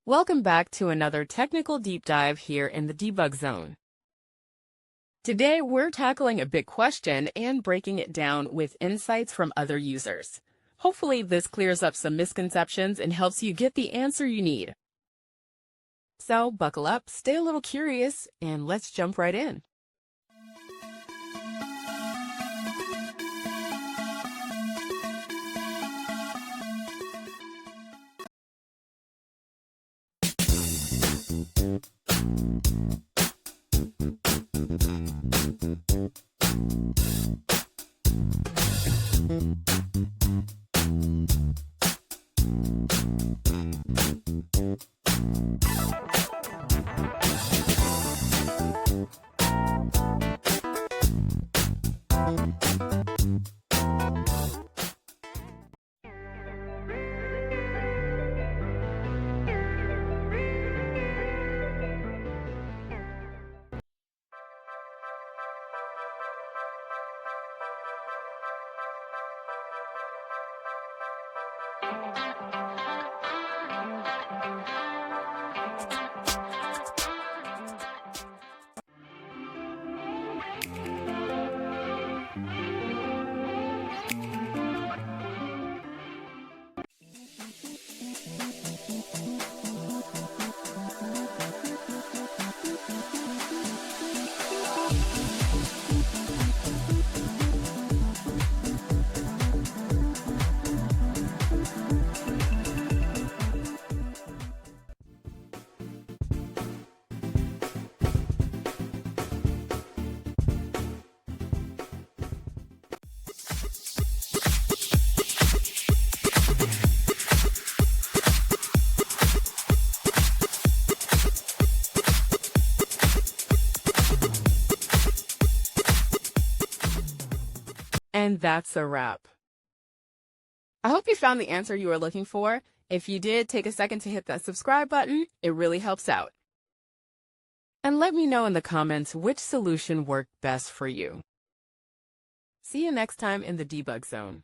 Welcome back to another technical deep dive here in the debug zone. Today, we're tackling a big question and breaking it down with insights from other users. Hopefully, this clears up some misconceptions and helps you get the answer you need. So, buckle up, stay a little curious, and let's jump right in. And that's a wrap. I hope you found the answer you were looking for. If you did, take a second to hit that subscribe button. It really helps out. And let me know in the comments which solution worked best for you. See you next time in the debug zone.